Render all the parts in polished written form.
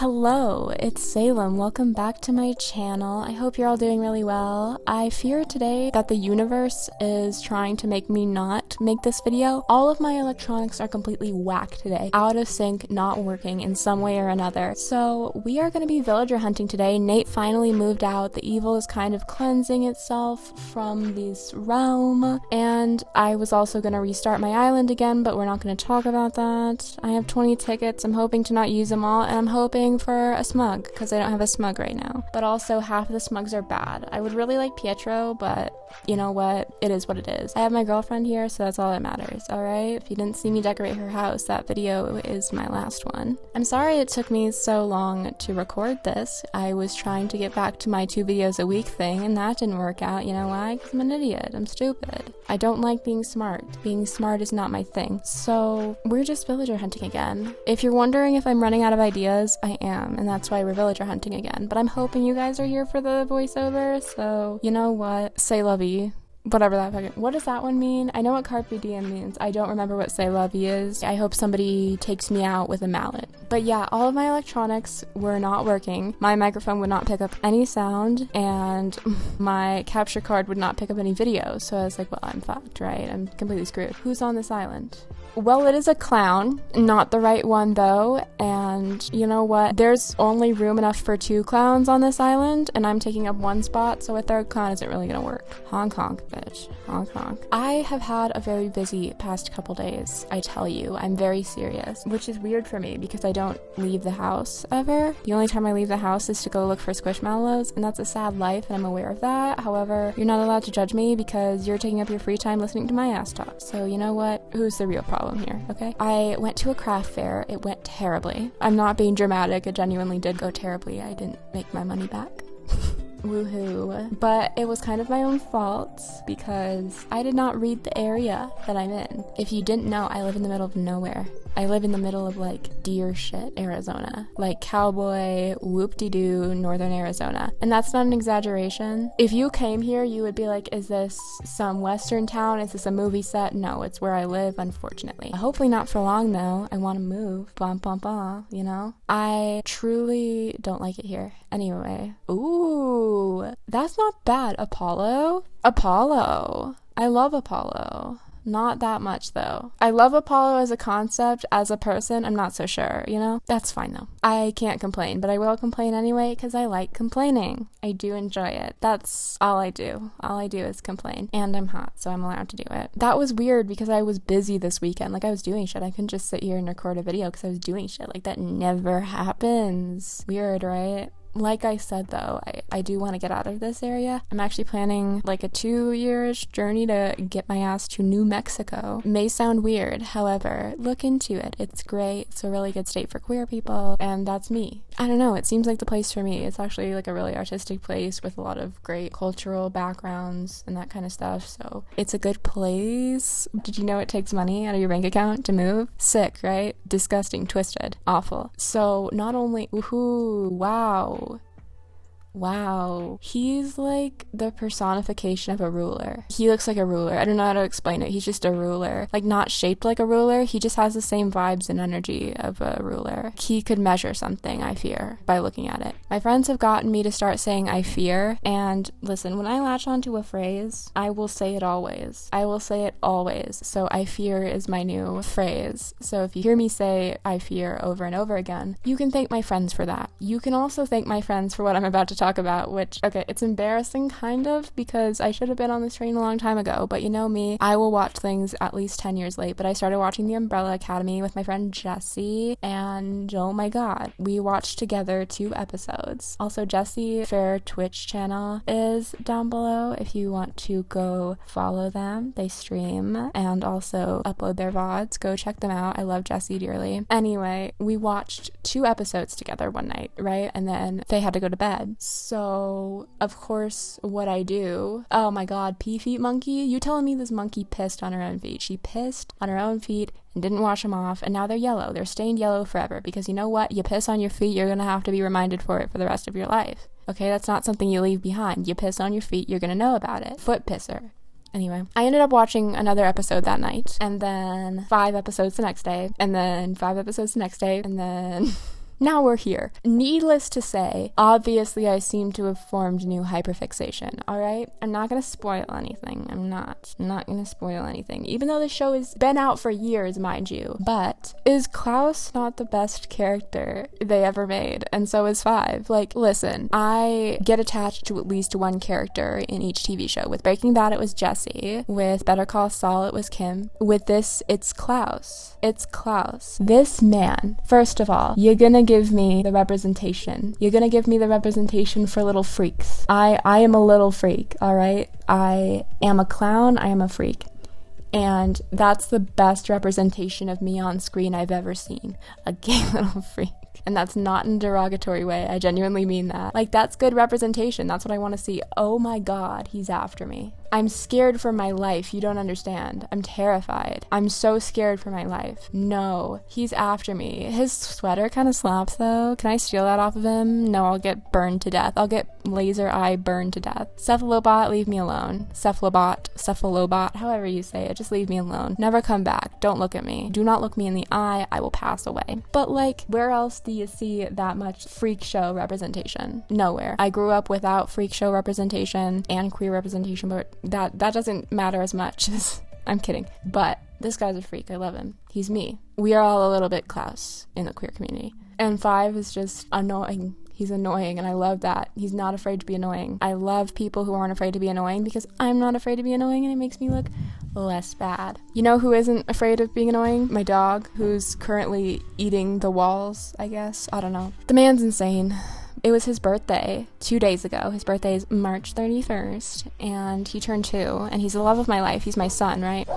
Hello, it's Salem. Welcome back to my channel. I hope you're all doing really well. I fear today that the universe is trying to make me not make this video. All of my electronics are completely whack today, out of sync, not working in some way or another. So we are going to be villager hunting today. Nate finally moved out. The evil is kind of cleansing itself from this realm, and I was also going to restart my island again, but we're not going to talk about that. I have 20 tickets. I'm hoping to not use them all, and I'm hoping for a smug because I don't have a smug right now. But also half of the smugs are bad. I would really like Pietro, but you know what? It is what it is. I have my girlfriend here, so that's all that matters, alright? If you didn't see me decorate her house, that video is my last one. I'm sorry it took me so long to record this. I was trying to get back to my 2 videos a week thing, and that didn't work out. You know why? Because I'm an idiot. I'm stupid. I don't like being smart. Being smart is not my thing. So we're just villager hunting again. If you're wondering if I'm running out of ideas, I am, and that's why we're villager hunting again. But I'm hoping you guys are here for the voiceover, so you know what? Say lovey. Whatever that fucking— what does that one mean? I know what carpe diem means. I don't remember what say lovey is. I hope somebody takes me out with a mallet. But yeah, all of my electronics were not working. My microphone would not pick up any sound, and my capture card would not pick up any video. So I was like, well, I'm fucked, right? I'm completely screwed. Who's on this island? Well, it is a clown, not the right one though, and you know what? There's only room enough for 2 clowns on this island, and I'm taking up 1 spot, so a 3rd clown isn't really gonna work. Honk honk, bitch. Honk honk. I have had a very busy past couple days, I tell you. I'm very serious, which is weird for me because I don't leave the house ever. The only time I leave the house is to go look for squishmallows, and that's a sad life, and I'm aware of that. However, you're not allowed to judge me because you're taking up your free time listening to my ass talk. So you know what? Who's the real problem here, okay? I went to a craft fair. It went terribly. I'm not being dramatic. It genuinely did go terribly. I didn't make my money back. Woohoo. But it was kind of my own fault because I did not read the area that I'm in. If you didn't know, I live in the middle of nowhere. I live in the middle of like deer shit, Arizona. Like cowboy, whoop-de-doo, northern Arizona. And that's not an exaggeration. If you came here, you would be like, is this some western town? Is this a movie set? No, it's where I live, unfortunately. Hopefully not for long though. I want to move. Bum, bum, bum, you know? I truly don't like it here. Anyway. Ooh, that's not bad. Apollo? Apollo. I love Apollo. Not that much though. I love Apollo as a concept. As a person, I'm not so sure, you know? That's fine though. I can't complain, but I will complain anyway because I like complaining. I do enjoy it. That's all I do. All I do is complain. And I'm hot, so I'm allowed to do it. That was weird because I was busy this weekend. Like I was doing shit. I couldn't just sit here and record a video because I was doing shit. Like that never happens. Weird, right? Like I said though, I do want to get out of this area. I'm actually planning like a 2-year-ish journey to get my ass to New Mexico. May sound weird, however, look into it. It's great. It's a really good state for queer people, and that's me. I don't know, it seems like the place for me. It's actually like a really artistic place with a lot of great cultural backgrounds and that kind of stuff, so it's a good place. Did you know it takes money out of your bank account to move? Sick, right? Disgusting, twisted, awful. So not only— woohoo, wow, he's like the personification of a ruler. He looks like a ruler. I don't know how to explain it. He's just a ruler. Like not shaped like a ruler. He just has the same vibes and energy of a ruler. He could measure something, I fear, by looking at it. My friends have gotten me to start saying I fear, and listen, when I latch onto a phrase, I will say it always. I will say it always. So I fear is my new phrase. So if you hear me say I fear over and over again, you can thank my friends for that. You can also thank my friends for what I'm about to talk about, which, okay, it's embarrassing kind of because I should have been on this train a long time ago, but you know me, I will watch things at least 10 years late. But I started watching The Umbrella Academy with my friend Jessie, and oh my god, we watched together 2 episodes. Also, Jessie, their Twitch channel is down below if you want to go follow them. They stream and also upload their VODs. Go check them out. I love Jessie dearly. Anyway, we watched 2 episodes together one night, right? And then they had to go to bed. So, of course, what I do— oh my god, pee feet monkey? You telling me this monkey pissed on her own feet? She pissed on her own feet and didn't wash them off, and now they're yellow. They're stained yellow forever, because you know what? You piss on your feet, you're gonna have to be reminded for it for the rest of your life. Okay, that's not something you leave behind. You piss on your feet, you're gonna know about it. Foot pisser. Anyway, I ended up watching another episode that night, and then 5 episodes the next day, and then 5 episodes the next day, and then Now we're here. Needless to say, obviously I seem to have formed new hyperfixation, alright? I'm not gonna spoil anything. I'm not gonna spoil anything. Even though the show has been out for years, mind you. But is Klaus not the best character they ever made? And so is Five. Like, listen, I get attached to at least one character in each TV show. With Breaking Bad, it was Jessie. With Better Call Saul, it was Kim. With this, it's Klaus. It's Klaus. This man, first of all, you're gonna give me the representation. You're gonna give me the representation for little freaks. I am a little freak, alright? I am a clown, I am a freak. And that's the best representation of me on screen I've ever seen. A gay little freak. And that's not in a derogatory way. I genuinely mean that. Like, that's good representation. That's what I want to see. Oh my god, he's after me. I'm scared for my life. You don't understand. I'm terrified. I'm so scared for my life. No, he's after me. His sweater kind of slaps though. Can I steal that off of him? No, I'll get burned to death. I'll get laser eye burned to death. Cephalobot, leave me alone. Cephalobot, however you say it, just leave me alone. Never come back. Don't look at me. Do not look me in the eye. I will pass away. But like, where else do you see that much freak show representation? Nowhere. I grew up without freak show representation and queer representation, but that doesn't matter as much as I'm kidding. But this guy's a freak. I love him. He's me. We are all a little bit Klaus in the queer community. And Five is just annoying. He's annoying, and I love that. He's not afraid to be annoying. I love people who aren't afraid to be annoying because I'm not afraid to be annoying, and it makes me look less bad. You know who isn't afraid of being annoying? My dog, who's currently eating the walls, I guess. I don't know. The man's insane. It was his birthday 2 days ago. His birthday is March 31st, and he turned 2, and he's the love of my life. He's my son, right?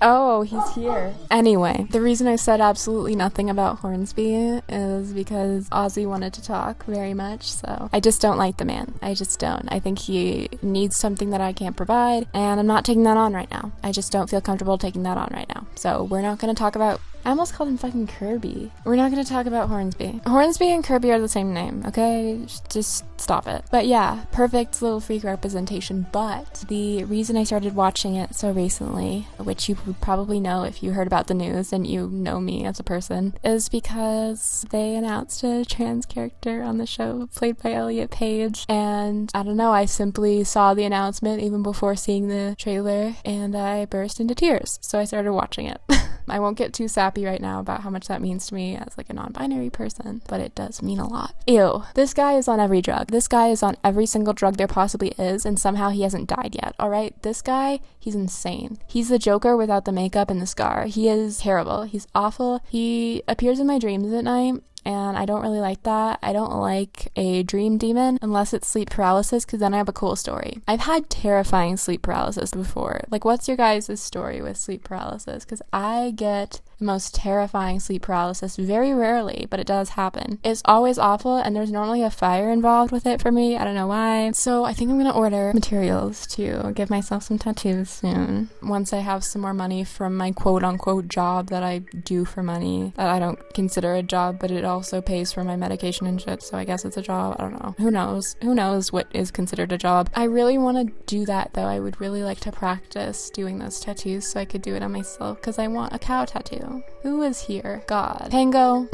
Oh, he's here. Anyway, the reason I said absolutely nothing about Hornsby is because Ozzy wanted to talk very much, so I just don't like the man. I just don't. I think he needs something that I can't provide, and I'm not taking that on right now. I just don't feel comfortable taking that on right now. So we're not going to talk about... I almost called him fucking Kirby. We're not going to talk about Hornsby. Hornsby and Kirby are the same name, okay? Just stop it. But yeah, perfect little freak representation. But the reason I started watching it so recently, which you would probably know if you heard about the news and you know me as a person, is because they announced a trans character on the show played by Elliot Page. And I don't know, I simply saw the announcement even before seeing the trailer and I burst into tears. So I started watching it. I won't get too sappy right now about how much that means to me as like a non-binary person, but it does mean a lot. Ew. This guy is on every drug. This guy is on every single drug there possibly is, and somehow he hasn't died yet, alright? This guy, he's insane. He's the Joker without the makeup and the scar. He is terrible. He's awful. He appears in my dreams at night, and I don't really like that. I don't like a dream demon unless it's sleep paralysis, because then I have a cool story. I've had terrifying sleep paralysis before. Like, what's your guys' story with sleep paralysis? Because I get the most terrifying sleep paralysis very rarely, but it does happen. It's always awful, and there's normally a fire involved with it for me. I don't know why. So I think I'm gonna order materials to give myself some tattoos soon. Once I have some more money from my quote-unquote job that I do for money, that I don't consider a job, but it also pays for my medication and shit, so I guess it's a job. I don't know. Who knows? Who knows what is considered a job? I really want to do that, though. I would really like to practice doing those tattoos so I could do it on myself, because I want a cow tattoo. Who is here? God. Pango?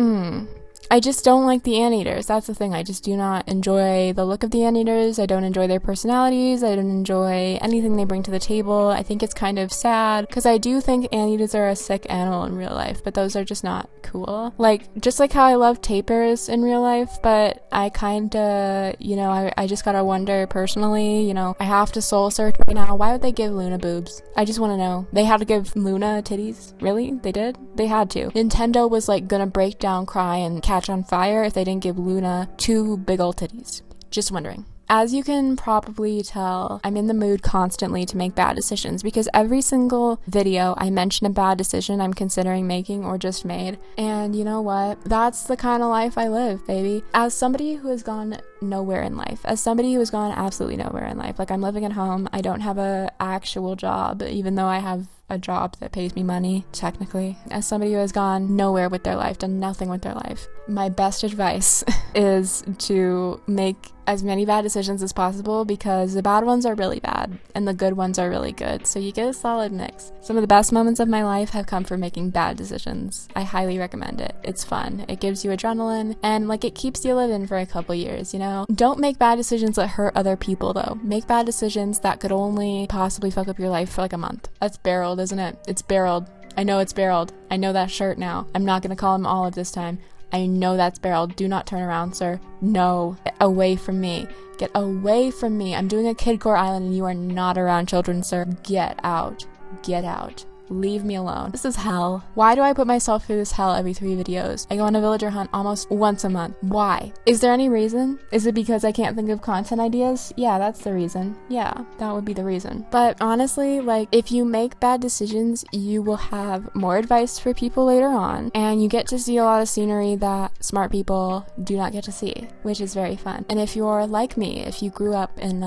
I just don't like the anteaters. That's the thing. I just do not enjoy the look of the anteaters. I don't enjoy their personalities. I don't enjoy anything they bring to the table. I think it's kind of sad because I do think anteaters are a sick animal in real life, but those are just not cool. Like, just like how I love tapirs in real life, but I kind of, you know, I just gotta wonder personally, you know, I have to soul search right now. Why would they give Luna boobs? I just want to know. They had to give Luna titties? Really? They did? They had to. Nintendo was like gonna break down, cry, and catch on fire if they didn't give Luna 2 big ol' titties. Just wondering. As you can probably tell, I'm in the mood constantly to make bad decisions because every single video I mention a bad decision I'm considering making or just made. And you know what? That's the kind of life I live, baby. As somebody who has gone nowhere in life, as somebody who has gone absolutely nowhere in life, like I'm living at home, I don't have a actual job, even though I have a job that pays me money, technically. As somebody who has gone nowhere with their life, done nothing with their life, my best advice is to make as many bad decisions as possible, because the bad ones are really bad and the good ones are really good. So you get a solid mix. Some of the best moments of my life have come from making bad decisions. I highly recommend it. It's fun. It gives you adrenaline, and like, it keeps you living for a couple years, you know? Don't make bad decisions that hurt other people though. Make bad decisions that could only possibly fuck up your life for like a month. That's barreled, isn't it? It's barreled. I know it's barreled. I know that shirt now. I'm not gonna call him Olive this time. I know that's barreled. Do not turn around, sir. No. Get away from me. Get away from me. I'm doing a kidcore island and you are not around children, sir. Get out. Get out. Leave me alone. This is hell. Why do I put myself through this hell every 3 videos? I go on a villager hunt almost once a month. Why? Is there any reason? Is it because I can't think of content ideas? Yeah, that's the reason. Yeah, that would be the reason. But honestly, like, if you make bad decisions, you will have more advice for people later on, and you get to see a lot of scenery that smart people do not get to see, which is very fun. And if you're like me, if you grew up in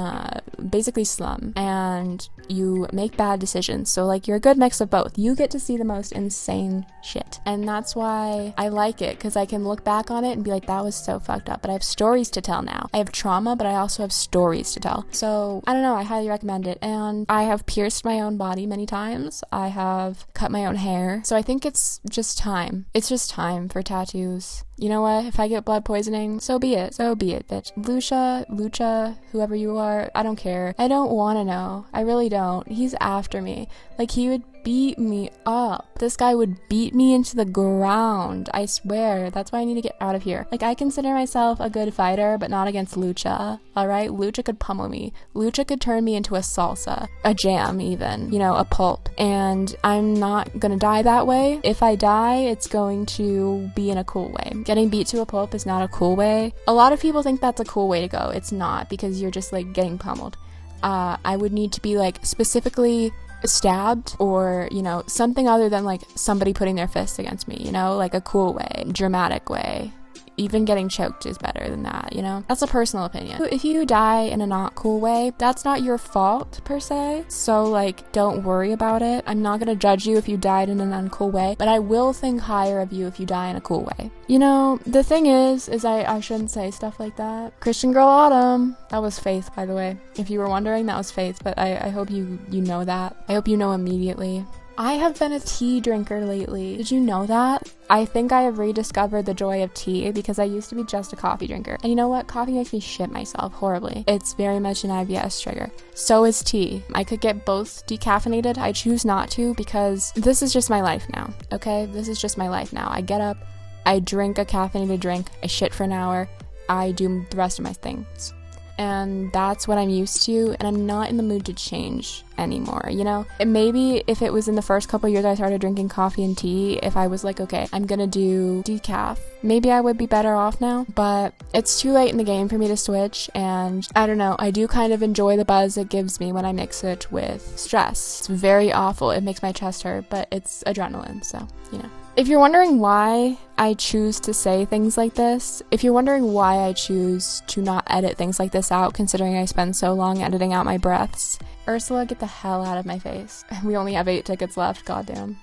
basically slum, and you make bad decisions, so like, you're a good mix of both, you get to see the most insane shit. And that's why I like it, because I can look back on it and be like, that was so fucked up, but I have stories to tell now. I have trauma, but I also have stories to tell. So I don't know, I highly recommend it. And I have pierced my own body many times. I have cut my own hair. So I think it's just time. It's just time for tattoos. You know what? If I get blood poisoning, so be it. So be it, bitch. Lucha, whoever you are, I don't care. I don't want to know. I really don't. He's after me. Like, he would beat me up. This guy would beat me into the ground. I swear. That's why I need to get out of here. Like, I consider myself a good fighter, but not against Lucha. Alright? Lucha could pummel me. Lucha could turn me into a salsa. A jam, even. You know, a pulp. And I'm not gonna die that way. If I die, it's going to be in a cool way. Getting beat to a pulp is not a cool way. A lot of people think that's a cool way to go. It's not, because you're just like getting pummeled. I would need to be like specifically stabbed, or, you know, something other than like somebody putting their fists against me, you know, like a cool way, dramatic way. Even getting choked is better than that, you know? That's a personal opinion. If you die in a not cool way, that's not your fault, per se. So, like, don't worry about it. I'm not gonna judge you if you died in an uncool way, but I will think higher of you if you die in a cool way. You know, the thing is I shouldn't say stuff like that. Christian Girl Autumn. That was Faith, by the way. If you were wondering, that was Faith, but I hope you know that. I hope you know immediately. I have been a tea drinker lately. Did you know that? I think I have rediscovered the joy of tea, because I used to be just a coffee drinker. And you know what? Coffee makes me shit myself horribly. It's very much an IBS trigger. So is tea. I could get both decaffeinated. I choose not to, because this is just my life now, okay? This is just my life now. I get up, I drink a caffeinated drink, I shit for an hour, I do the rest of my things. And that's what I'm used to, and I'm not in the mood to change anymore, you know? And maybe if it was in the first couple years I started drinking coffee and tea, if I was like, okay, I'm gonna do decaf, maybe I would be better off now, but it's too late in the game for me to switch, and I don't know, I do kind of enjoy the buzz it gives me when I mix it with stress. It's very awful, it makes my chest hurt, but it's adrenaline, so, you know. If you're wondering why I choose to say things like this, if you're wondering why I choose to not edit things like this out, considering I spend so long editing out my breaths, Ursula, get the hell out of my face. We only have 8 tickets left, goddamn.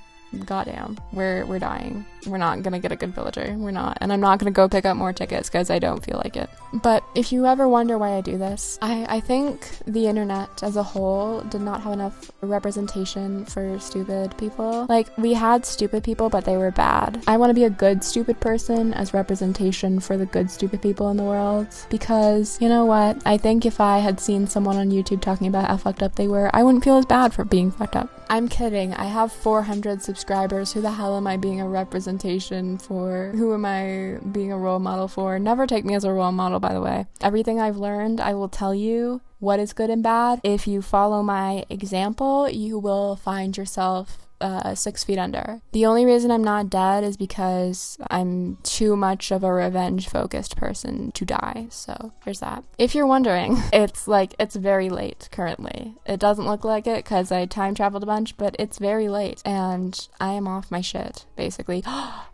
Goddamn. We're dying. We're not gonna get a good villager. We're not. And I'm not gonna go pick up more tickets because I don't feel like it. But if you ever wonder why I do this, I think the internet as a whole did not have enough representation for stupid people. Like, we had stupid people, but they were bad. I want to be a good stupid person as representation for the good stupid people in the world. Because, you know what? I think if I had seen someone on YouTube talking about how fucked up they were, I wouldn't feel as bad for being fucked up. I'm kidding. I have 400 subscribers. Who the hell am I being a representation for? Who am I being a role model for? Never take me as a role model, by the way. Everything I've learned, I will tell you what is good and bad. If you follow my example, you will find yourself 6 Feet Under. The only reason I'm not dead is because I'm too much of a revenge-focused person to die, so there's that. If you're wondering, it's very late currently. It doesn't look like it because I time traveled a bunch, but it's very late, and I am off my shit, basically.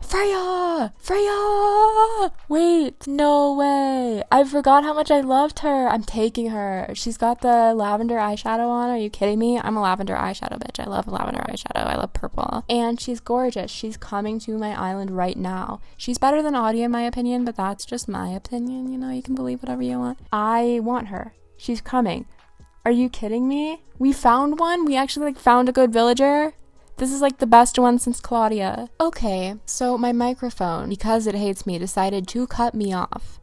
Freya! Freya! Wait, no way! I forgot how much I loved her. I'm taking her. She's got the lavender eyeshadow on. Are you kidding me? I'm a lavender eyeshadow bitch. I love lavender eyeshadow. I love purple. And she's gorgeous. She's coming to my island right now. She's better than Audie in my opinion, but that's just my opinion. You know, you can believe whatever you want. I want her. She's coming. Are you kidding me? We found one? We actually found a good villager? This is the best one since Claudia. Okay, so my microphone, because it hates me, decided to cut me off.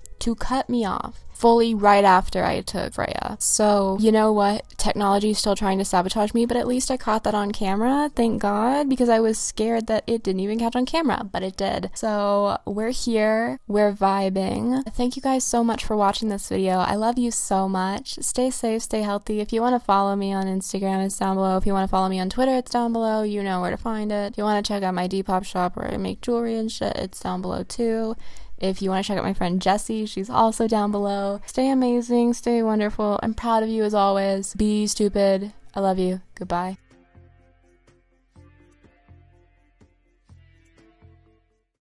Fully right after I took Freya. So, you know what? Technology is still trying to sabotage me, but at least I caught that on camera, thank God, because I was scared that it didn't even catch on camera, but it did. So, we're here, we're vibing. Thank you guys so much for watching this video. I love you so much. Stay safe, stay healthy. If you want to follow me on Instagram, it's down below. If you want to follow me on Twitter, it's down below. You know where to find it. If you want to check out my Depop shop where I make jewelry and shit, it's down below too. If you want to check out my friend Jessie, she's also down below. Stay amazing, stay wonderful. I'm proud of you as always. Be stupid. I love you. Goodbye.